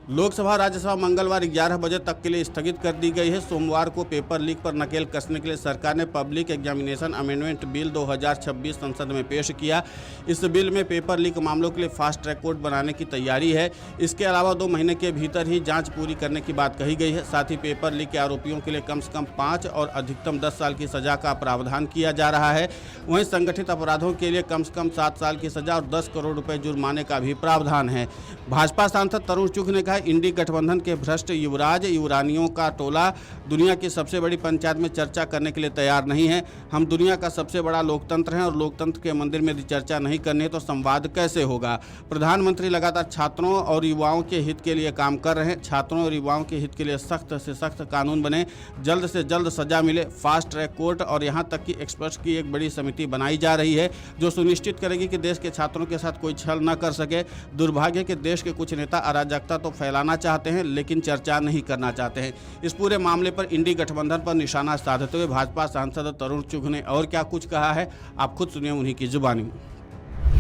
लोकसभा राज्यसभा मंगलवार 11 बजे तक के लिए स्थगित कर दी गई है। सोमवार को पेपर लीक पर नकेल कसने के लिए सरकार ने पब्लिक एग्जामिनेशन अमेंडमेंट बिल 2026 संसद में पेश किया। इस बिल में पेपर लीक मामलों के लिए फास्ट ट्रैक कोर्ट बनाने की तैयारी है। इसके अलावा 2 महीने के भीतर ही जांच पूरी करने की बात कही गई है। साथ ही पेपर लीक के आरोपियों के लिए कम से कम 5 और अधिकतम 10 साल की सजा का प्रावधान किया जा रहा है। वहीं संगठित अपराधों के लिए कम से कम 7 साल की सजा और 10 करोड़ रुपए जुर्माने का भी प्रावधान है। भाजपा सांसद तरुण चुघ ने कहा, इंडी गठबंधन के भ्रष्ट युवराज युवरानियों का टोला दुनिया की सबसे बड़ी पंचायत में चर्चा करने के लिए तैयार नहीं है। हम दुनिया का सबसे बड़ा लोकतंत्र हैं और लोकतंत्र के मंदिर में यदि चर्चा नहीं करनी है तो संवाद कैसे होगा। प्रधानमंत्री लगातार छात्रों और युवाओं के हित के लिए काम कर रहे हैं। छात्रों और युवाओं के हित के लिए सख्त से सख्त कानून बने, जल्द से जल्द सजा मिले, फास्ट ट्रैक कोर्ट और यहाँ तक कि एक्सपर्ट्स की एक बड़ी समिति बनाई जा रही है जो सुनिश्चित करेगी कि देश के छात्रों के साथ कोई छल न कर सके। दुर्भाग्य के देश के कुछ नेता अराजकता तो फैलाना चाहते हैं लेकिन चर्चा नहीं करना चाहते हैं। इस पूरे मामले पर इंडी गठबंधन पर निशाना साधते हुए भाजपा सांसद तरुण चुघ ने और क्या कुछ कहा है, आप खुद सुनिए उन्हीं की जुबानी।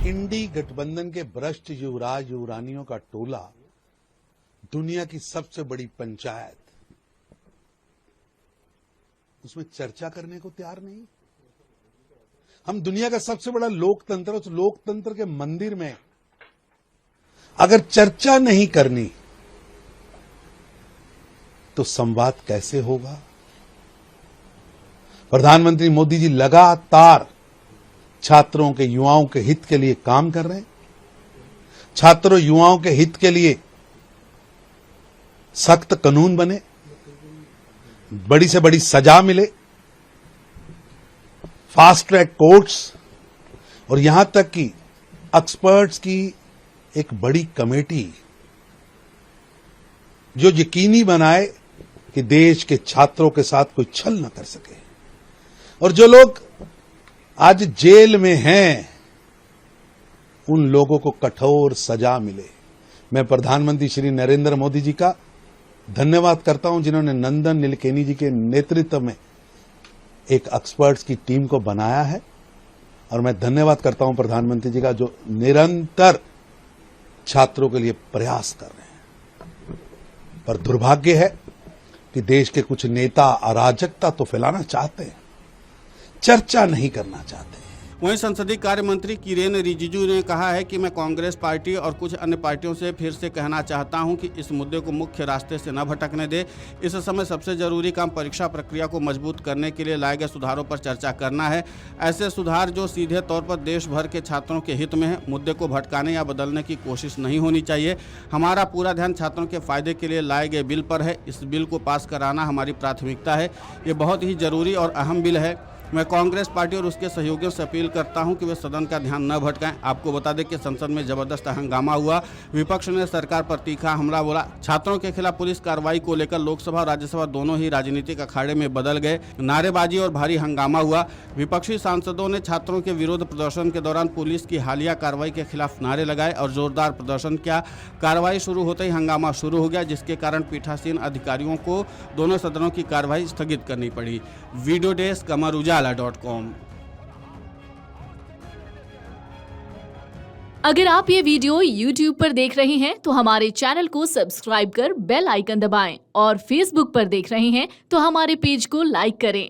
इंडी गठबंधन के भ्रष्ट युवराज युवरानियों का टोला दुनिया की सबसे बड़ी पंचायत, उसमें चर्चा करने को तैयार नहीं। हम दुनिया का सबसे बड़ा लोकतंत्र, उस लोकतंत्र के मंदिर में अगर चर्चा नहीं करनी तो संवाद कैसे होगा। प्रधानमंत्री मोदी जी लगातार छात्रों के युवाओं के हित के लिए काम कर रहे हैं। छात्रों युवाओं के हित के लिए सख्त कानून बने, बड़ी से बड़ी सजा मिले, फास्ट ट्रैक कोर्ट्स और यहां तक कि एक्सपर्ट्स की एक बड़ी कमेटी जो यकीनी बनाए कि देश के छात्रों के साथ कोई छल न कर सके। और जो लोग आज जेल में हैं उन लोगों को कठोर सजा मिले। मैं प्रधानमंत्री श्री नरेंद्र मोदी जी का धन्यवाद करता हूं जिन्होंने नंदन नीलेकणी जी के नेतृत्व में एक एक्सपर्ट्स की टीम को बनाया है। और मैं धन्यवाद करता हूं प्रधानमंत्री जी का जो निरंतर छात्रों के लिए प्रयास कर रहे हैं। पर दुर्भाग्य है कि देश के कुछ नेता अराजकता तो फैलाना चाहते हैं, चर्चा नहीं करना चाहते। वहीं संसदीय कार्य मंत्री किरेन रिजिजू ने कहा है कि मैं कांग्रेस पार्टी और कुछ अन्य पार्टियों से फिर से कहना चाहता हूं कि इस मुद्दे को मुख्य रास्ते से न भटकने दे। इस समय सबसे जरूरी काम परीक्षा प्रक्रिया को मजबूत करने के लिए लाए गए सुधारों पर चर्चा करना है। ऐसे सुधार जो सीधे तौर पर देश भर के छात्रों के हित में है। मुद्दे को भटकाने या बदलने की कोशिश नहीं होनी चाहिए। हमारा पूरा ध्यान छात्रों के फायदे के लिए लाए गए बिल पर है। इस बिल को पास कराना हमारी प्राथमिकता है। ये बहुत ही जरूरी और अहम बिल है। मैं कांग्रेस पार्टी और उसके सहयोगियों से अपील करता हूं कि वे सदन का ध्यान न भटकाएं। आपको बता दें कि संसद में जबरदस्त हंगामा हुआ। विपक्ष ने सरकार पर तीखा हमला बोला। छात्रों के खिलाफ पुलिस कार्रवाई को लेकर लोकसभा और राज्यसभा दोनों ही राजनीतिक अखाड़े में बदल गए। नारेबाजी और भारी हंगामा हुआ। विपक्षी सांसदों ने छात्रों के विरोध प्रदर्शन के दौरान पुलिस की हालिया कार्रवाई के खिलाफ नारे लगाए और जोरदार प्रदर्शन किया। कार्रवाई शुरू होते ही हंगामा शुरू हो गया, जिसके कारण पीठासीन अधिकारियों को दोनों सदनों की कार्रवाई स्थगित करनी पड़ी। Video desk amarujala.com। अगर आप ये वीडियो YouTube पर देख रहे हैं तो हमारे चैनल को सब्सक्राइब कर बेल आइकन दबाएं और Facebook पर देख रहे हैं तो हमारे पेज को लाइक करें।